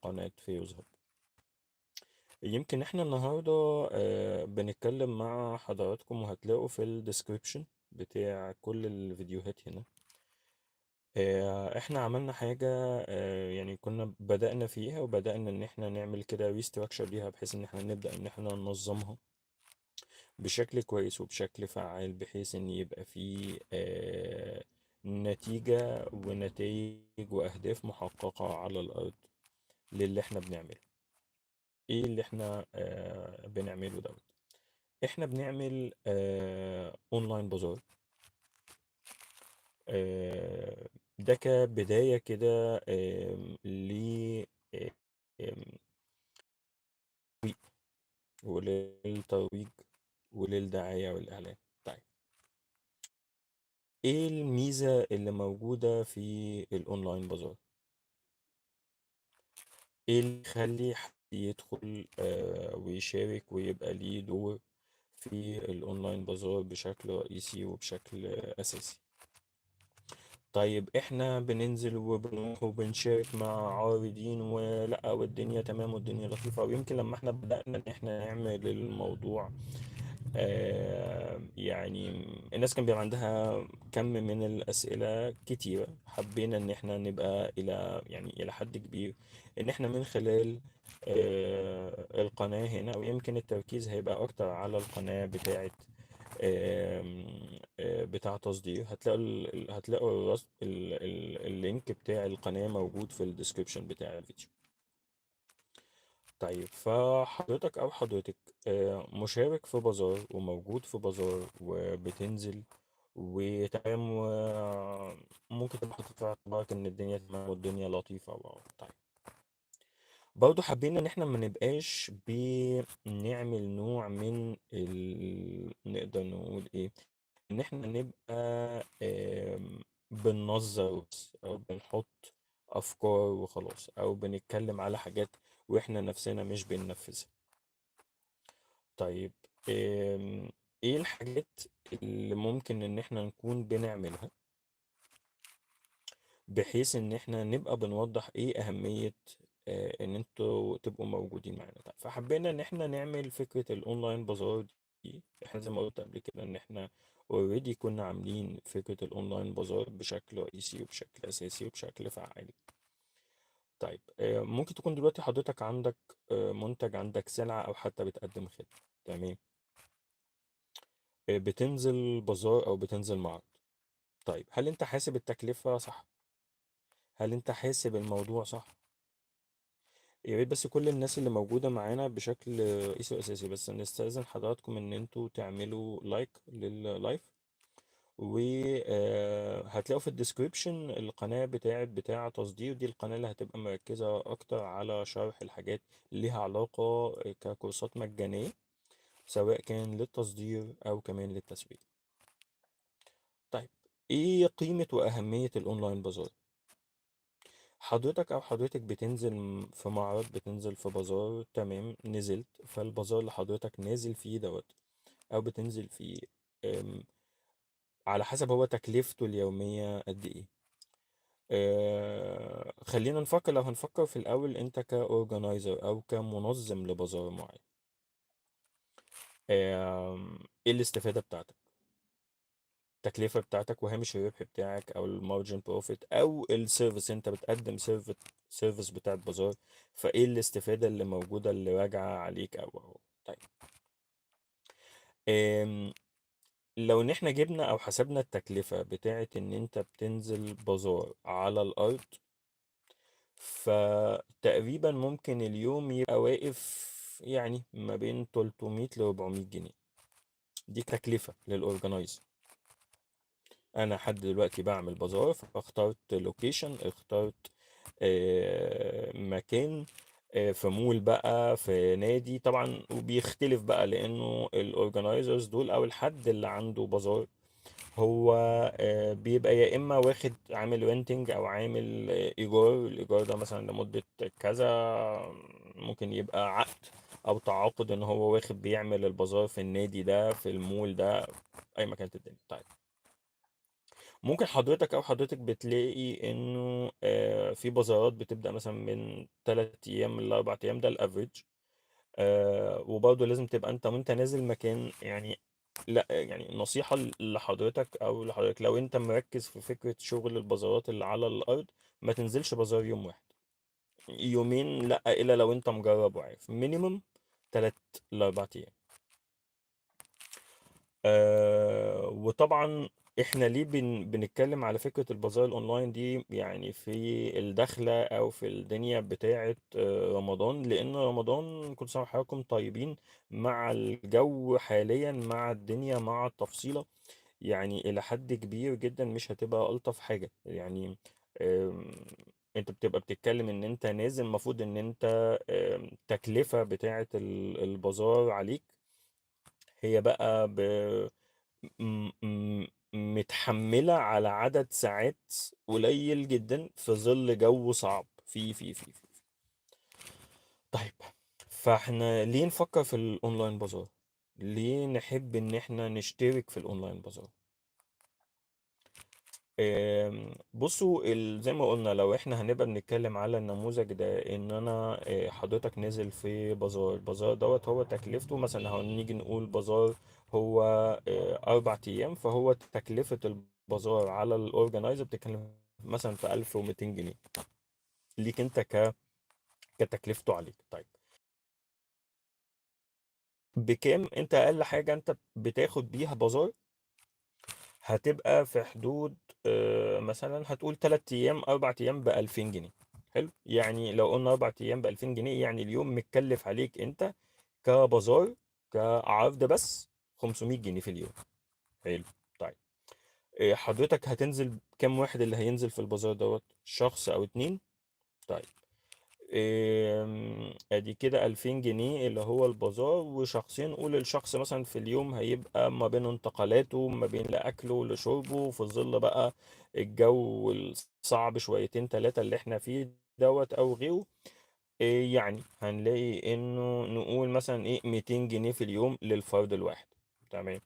قناة فيروز هاب. يمكن احنا النهاردة بنتكلم مع حضراتكم، وهتلاقوا في الديسكريبشن بتاع كل الفيديوهات هنا. احنا عملنا حاجة، يعني كنا بدأنا فيها وبدأنا ان احنا نعمل كده ريستراكشر ليها، بحيث ان احنا نبدأ ان احنا ننظمها بشكل كويس وبشكل فعال، بحيث ان يبقى فيه نتيجة ونتائج وأهداف محققة على الأرض للي احنا بنعمله. ايه اللي احنا بنعمله دوت؟ احنا بنعمل اونلاين بازار. ده كبداية كده ل آم، وللترويج وللدعاية والإعلان. طيب، ايه الميزة اللي موجودة في الاونلاين بازار؟ ايه اللي يخلي حد يدخل ويشارك ويبقى ليه دور في الاونلاين بازار بشكل رئيسي وبشكل اساسي؟ طيب، احنا بننزل وبنروح وبنشارك مع عارضين ولا والدنيا تمام والدنيا لطيفة، ويمكن لما احنا بدأنا ان احنا نعمل الموضوع يعني الناس كان بيبقى عندها كم من الأسئلة كتيرة. حبينا ان احنا نبقى الى حد كبير ان احنا من خلال القناة هنا، ويمكن التركيز هيبقى اكتر على القناة بتاع تصدير. هتلاقوا اللينك بتاع القناة موجود في الديسكريبشن بتاع الفيديو. طيب، فحضرتك او حضرتك مشارك في بازار وموجود في بازار وبتنزل وتمام، وممكن تبقى حاطط في اعتبارك ان الدنيا تمام والدنيا لطيفة طيب، برضه حابين ان احنا ما نبقاش بنعمل نوع من نقدر نقول ايه، ان احنا نبقى بننظر بس، او بنحط افكار وخلاص، او بنتكلم على حاجات واحنا نفسنا مش بننفذها. طيب، ايه الحاجات اللي ممكن ان احنا نكون بنعملها بحيث ان احنا نبقى بنوضح ايه اهمية ان انتوا تبقوا موجودين معانا؟ طيب، فحبينا ان احنا نعمل فكرة الاونلاين بازار دي. احنا زي ما قلت قبل كده ان احنا اوريدي كنا عاملين فكرة الاونلاين بازار بشكل رئيسي وبشكل اساسي وبشكل فعال. طيب، ممكن تكون دلوقتي حضرتك عندك منتج، عندك سلعة، او حتى بتقدم خدمة. تمام. بتنزل بازار او بتنزل معرض. طيب، هل انت حاسب التكلفة صح؟ هل انت حاسب الموضوع صح؟ يا ريت بس كل الناس اللي موجودة معانا بشكل رئيسي وأساسي، بس نستأذن حضراتكم إن انتوا تعملوا لايك لللايف، وهتلاقوا في الديسكريبشن القناة بتاع تصدير. دي القناة اللي هتبقى مركزة أكتر على شرح الحاجات اللي ليها علاقة ككورسات مجانية، سواء كان للتصدير أو كمان للتسويق. طيب، إيه قيمة وأهمية الأونلاين بازار؟ حضرتك او حضرتك بتنزل في معرض، بتنزل في بازار، تمام، نزلت فالبازار اللي حضرتك نازل فيه دوت او بتنزل فيه، أم، على حسب هو تكلفته اليومية قد ايه. خلينا نفكر، لو هنفكر في الاول انت كاورجنايزر او كمنظم لبازار معين، ايه الاستفادة بتاعتك؟ التكلفة بتاعتك وهامش الربح بتاعك او المارجن بروفيت او السيرفيس، انت بتقدم سيرفيس بتاعت بازار، فايه الاستفادة اللي موجودة اللي راجعة عليك او طيب. أم، لو ان احنا جبنا او حسبنا التكلفة بتاعت ان انت بتنزل بازار على الارض، فتقريبا ممكن اليوم يبقى واقف يعني ما بين 300 ل 400 جنيه. دي تكلفة للأورجنايزر. انا حد دلوقتي بعمل بازار، فاخترت لوكيشن، اخترت مكان، في مول بقى، في نادي طبعا، وبيختلف بقى لانه الاورجنايزرز دول او الحد اللي عنده بازار هو بيبقى يا اما واخد عامل رينتنج او عامل ايجار. الايجار ده مثلا لمدة كذا، ممكن يبقى عقد او تعاقد ان هو واخد بيعمل البازار في النادي ده، في المول ده، اي مكان في الدنيا. طيب، ممكن حضرتك او حضرتك بتلاقي انه في بازارات بتبدأ مثلا من 3 ايام ل 4 ايام، ده الافريج. وبرضه لازم تبقى انت وانت نازل مكان يعني. لا يعني نصيحة لحضرتك او لحضرتك، لو انت مركز في فكرة شغل البازارات اللي على الارض، ما تنزلش بازار يوم واحد، يومين لا، الا لو انت مجرب وعارف مينيمم 3 ل 4 ايام. وطبعا احنا ليه بنتكلم على فكرة البازار الاونلاين دي، يعني في الدخلة او في الدنيا بتاعة رمضان، لان رمضان كل سنة وحضراتكم طيبين، مع الجو حاليا مع الدنيا مع التفصيلة، يعني الى حد كبير جدا مش هتبقى الطف حاجة يعني. آم، انت بتبقى بتتكلم ان انت نازل، المفروض ان انت تكلفة بتاعة البازار عليك هي بقى م- م- متحملة على عدد ساعات قليل جدا في ظل جو صعب في. طيب، فاحنا ليه نفكر في الاونلاين بازار؟ ليه نحب ان احنا نشترك في الاونلاين بازار؟ بصوا، زي ما قلنا، لو احنا هنبقى بنتكلم على النموذج ده، ان انا حضرتك نزل في بازار، البازار دوت هو تكلفته مثلا، هنيجي نقول بازار هو 4 ايام، فهو تكلفة البازار على الاورجنايزر بتتكلم مثلا في 1200 جنيه ليك انت كتكلفته عليك. طيب، بكام انت اقل حاجة انت بتاخد بيها بازار؟ هتبقى في حدود مثلا هتقول 3 ايام 4 ايام ب 2000 جنيه. حلو، يعني لو قلنا 4 ايام ب 2000 جنيه، يعني اليوم متكلف عليك انت كبازار كعرض بس 500 جنيه في اليوم. حلو. طيب، حضرتك هتنزل كام واحد اللي هينزل في البازار دوت، شخص او اتنين؟ طيب، ادي كده 2000 جنيه اللي هو البازار، وشخصين، قول الشخص مثلا في اليوم هيبقى ما بين انتقالاته، ما بين لأكله لشربه في ظل بقى الجو الصعب شويتين تلاتة اللي احنا فيه دوت او غيره. يعني هنلاقي انه نقول مثلا ايه 200 جنيه في اليوم للفرد الواحد. تمام،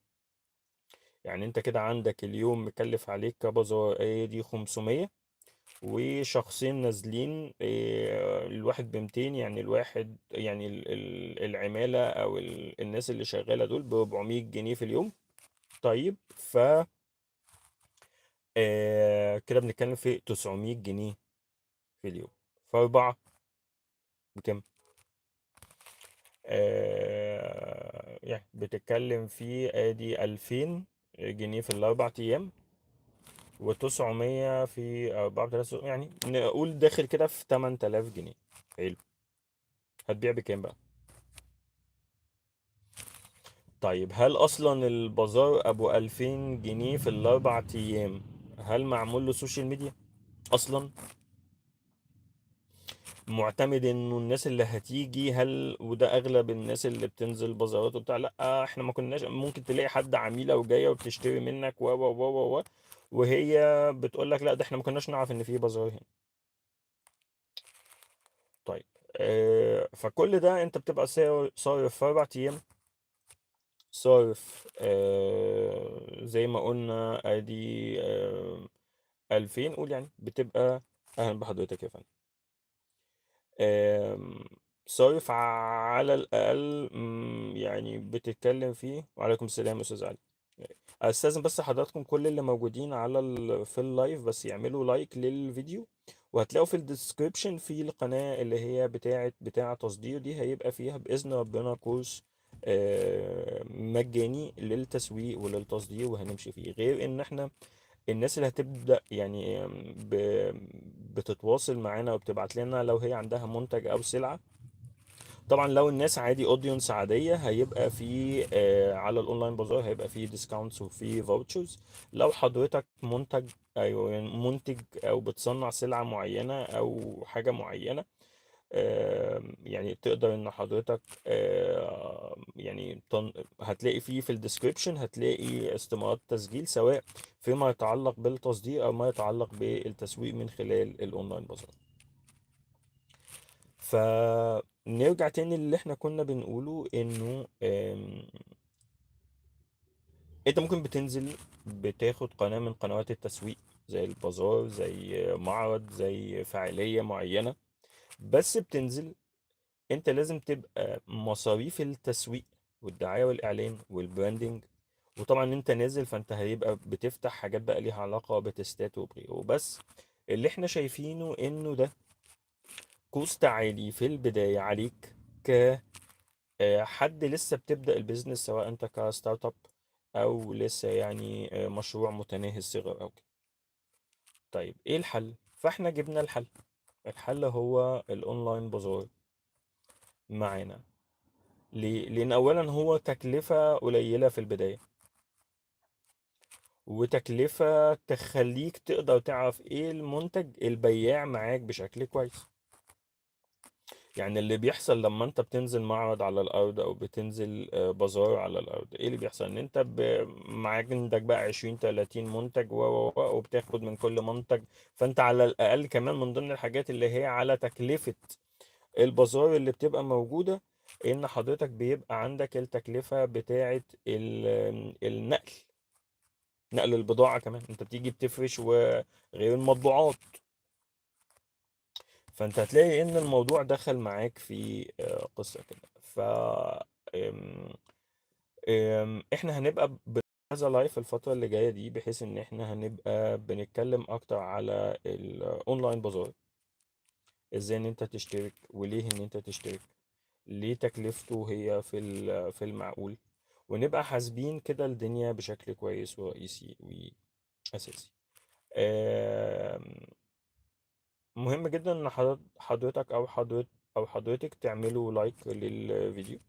يعني انت كده عندك اليوم مكلف عليك كبازار دي 500، وشخصين نازلين الواحد ب200، يعني الواحد يعني العمالة أو الناس اللي شغالة دول ب400 جنيه في اليوم. طيب، ف كده بنتكلم في 900 جنيه في اليوم، فأربعة بكام؟ يعني بتتكلم في ادي 2000 جنيه في ال4 أيام، و900 في 4 يعني نقول داخل كده في 8000 جنيه. حلو، هتبيع بكام بقى؟ طيب، هل اصلا البازار ابو 2000 جنيه في ال4 ايام هل معمول له سوشيال ميديا اصلا؟ معتمد انه الناس اللي هتيجي، هل وده اغلب الناس اللي بتنزل بازارات وبتاع، لا احنا ما كناش ممكن تلاقي حد عميلة وجاية وبتشتري منك و وهي بتقول لك لا ده احنا ما كناش نعرف ان في بازار هنا. طيب، فكل ده انت بتبقى صارف في 4 ايام، صارف زي ما قلنا ادي 2000، قول يعني بتبقى. اهلا بحضرتك يا فندم. آم، صارف على الاقل يعني بتتكلم فيه. وعليكم السلام يا استاذ علي. استاذن بس حضراتكم كل اللي موجودين على في اللايف بس يعملوا لايك للفيديو، وهتلاقوا في الديسكريبشن في القناة اللي هي بتاعة تصدير دي، هيبقى فيها بإذن ربنا كورس مجاني للتسويق وللتصدير، وهنمشي فيه. غير ان احنا الناس اللي هتبدأ يعني بتتواصل معانا وبتبعت لنا لو هي عندها منتج او سلعة. طبعا لو الناس عادي اودينس عادية، هيبقى في على الاونلاين بازار هيبقى في ديسكاونتس وفي فاوتشرز. لو حضرتك منتج، ايوه يعني منتج او بتصنع سلعة معينة او حاجة معينة، يعني تقدر ان حضرتك يعني هتلاقي فيه في الديسكريبشن هتلاقي استمارات تسجيل، سواء فيما يتعلق بالتصدير او ما يتعلق بالتسويق من خلال الاونلاين بازار. فنرجع تاني اللي احنا كنا بنقوله، انه انت ممكن بتنزل بتاخد قناة من قنوات التسويق، زي البازار، زي معرض، زي فعالية معينة، بس بتنزل. انت لازم تبقى مصاريف التسويق والدعاية والإعلان والبراندنج، وطبعا انت نازل فانت هيبقى بتفتح حاجات بقى ليها علاقة بتستات وبس. اللي احنا شايفينه انه ده كوست عالي في البداية عليك، ك حد لسه بتبدأ البيزنس، سواء انت كستارت اب او لسه يعني مشروع متناهي الصغر او كده. طيب ايه الحل؟ فاحنا جبنا الحل. الحل هو الاونلاين بازار معانا. ليه؟ لان اولا هو تكلفة قليلة في البداية، وتكلفة تخليك تقدر تعرف ايه المنتج البياع معاك بشكل كويس. يعني اللي بيحصل لما انت بتنزل معرض على الارض او بتنزل بازار على الارض، ايه اللي بيحصل؟ ان انت معاك عندك بقى 20 30 منتج وبتاخد من كل منتج. فانت على الاقل كمان من ضمن الحاجات اللي هي على تكلفة البازار اللي بتبقى موجودة، ان حضرتك بيبقى عندك التكلفة بتاعة النقل، نقل البضاعة كمان. انت بتيجي بتفرش، وغير المطبوعات. فانت هتلاقي ان الموضوع دخل معاك في قصة كده. ف أم- احنا هنبقى بهذا لايف الفترة اللي جاية دي، بحيث ان احنا هنبقى بنتكلم اكتر على الاونلاين بازار. ازاي ان انت تشترك، وليه ان انت تشترك، ليه تكلفته هي في المعقول، ونبقى حاسبين كده الدنيا بشكل كويس ورئيسي واساسي. مهم جدا ان حضرتك او حضرتك تعملوا لايك للفيديو.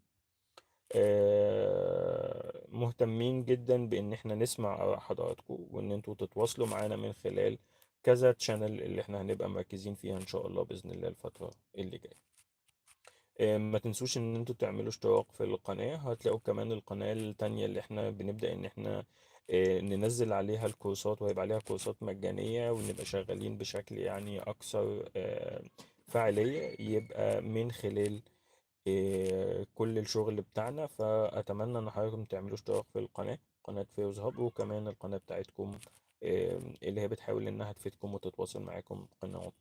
مهتمين جدا بان احنا نسمع آراء حضراتكم، وان انتوا تتواصلوا معانا من خلال كذا تشانل اللي احنا هنبقى مركزين فيها ان شاء الله باذن الله الفتره اللي جايه. ما تنسوش ان انتوا تعملوا اشتراك في القناة. هتلاقوا كمان القناة التانية اللي احنا بنبدأ ان احنا ننزل عليها الكورسات، وهيبقى عليها كورسات مجانية، ونبقى شغالين بشكل يعني اكثر فاعلية، يبقى من خلال كل الشغل بتاعنا. فأتمنى إن حضراتكم تعملوا اشتراك في القناة، قناة فيروز هاب، وكمان القناة بتاعتكم اللي هي بتحاول إنها تفيدكم وتتواصل معاكم، قناة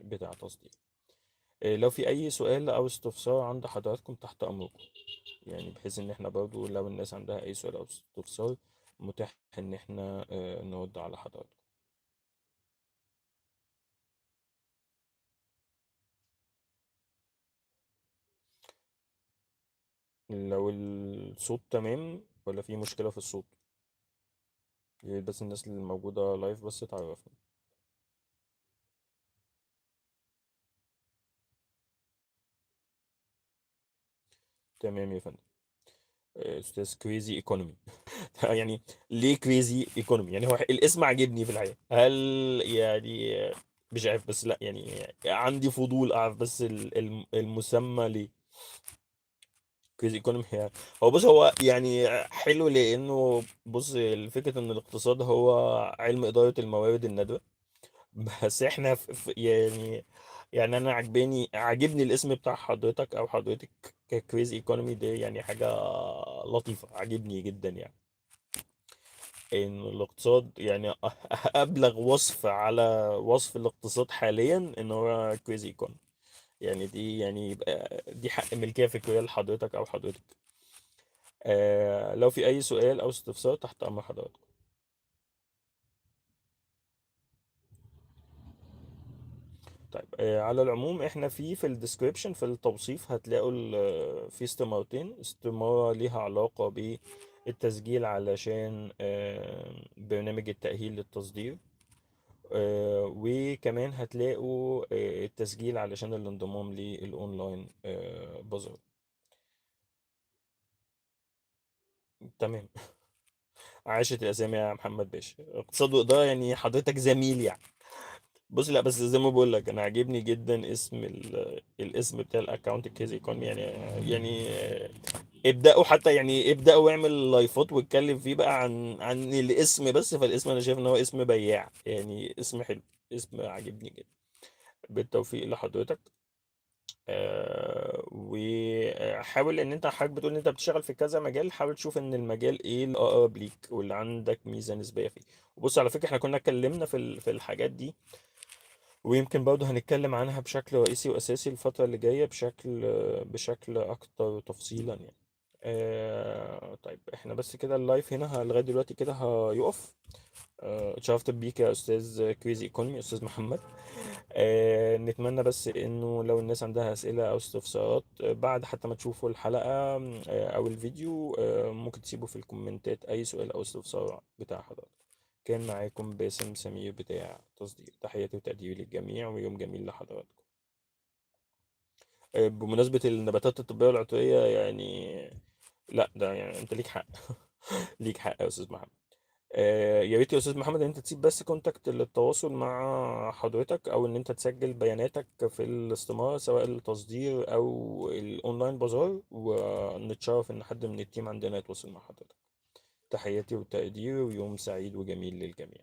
بتاع تصدير. لو في أي سؤال أو استفسار عند حضراتكم تحت أمركم، يعني بحيث إن احنا برضو لو الناس عندها أي سؤال أو استفسار، متاح إن احنا نرد على حضراتكم. لو الصوت تمام ولا في مشكلة في الصوت؟ يا ريت بس الناس اللي موجودة لايف بس تعرفني. تمام يا فندم. استاذ كريزي ايكونومي. يعني ليه كريزي ايكونومي؟ يعني هو الاسم عاجبني في الحقيقه. هل يعني مش عارف، بس لا يعني عندي فضول اعرف بس المسمى ليه كريزي ايكونومي يعني. هو بص، هو يعني حلو لانه بص، الفكره ان الاقتصاد هو علم اداره الموارد النادره. بس احنا يعني انا عاجبني الاسم بتاع حضرتك او حضرتك ككريزي ايكونومي دي، يعني حاجه لطيفه، عاجبني جدا يعني. ان الاقتصاد يعني ابلغ وصف على وصف الاقتصاد حاليا ان هو كريزي ايكون. يعني دي يعني يبقى دي حق ملكية فكرية لحضرتك او حضرتك. لو في اي سؤال او استفسار تحت امر حضرتك. طيب على العموم احنا في الديسكريبشن في التوصيف هتلاقوا في استمارتين. استمارة ليها علاقة بالتسجيل علشان برنامج التأهيل للتصدير، وكمان هتلاقوا التسجيل علشان الانضمام للأونلاين بازار. تمام. عاشت الأسامي يا محمد باشا. اقتصاد وإدارة يعني حضرتك زميل يعني. بص، لا بس زي ما بقول لك، انا عاجبني جدا اسم الاسم بتاع الاكونت كيزي ايكونومي يعني. ابداوا حتى، يعني ابداوا واعمل لايفات واتكلم فيه بقى عن الاسم بس. فالاسم انا شايف ان هو اسم بياع، يعني اسم حلو، اسم عاجبني جدا. بالتوفيق لحضرتك. وحاول ان انت حضرتك بتقول ان انت بتشتغل في كذا مجال، حاول تشوف ان المجال ايه الاقرب ليك واللي عندك ميزة نسبية فيه. وبص على فكرة احنا كنا اتكلمنا في الحاجات دي، ويمكن برضه هنتكلم عنها بشكل رئيسي واساسي الفترة اللي جاية بشكل اكتر تفصيلا يعني. طيب احنا بس كده اللايف هنا لغاية دلوقتي كده هيقف. اتشرفت بيك يا استاذ كريزي ايكونومي، استاذ محمد. نتمنى بس انه لو الناس عندها اسئله او استفسارات بعد حتى ما تشوفوا الحلقه او الفيديو، ممكن تسيبوا في الكومنتات اي سؤال او استفسار بتاع حضرتك. كان معاكم باسم سمير بتاع تصديق. تحياتي وتقديري للجميع ويوم جميل لحضراتكم. بمناسبة النباتات الطبية والعطرية يعني، لا ده يعني انت ليك حق. ليك حق يا استاذ محمد. يا ريت يا استاذ محمد ان انت تسيب بس كونتاكت للتواصل مع حضرتك، او ان انت تسجل بياناتك في الاستمارة سواء التصدير او الاونلاين بازار، ونتشرف ان حد من التيم عندنا يتواصل مع حضرتك. تحياتي وتقديري ويوم سعيد وجميل للجميع.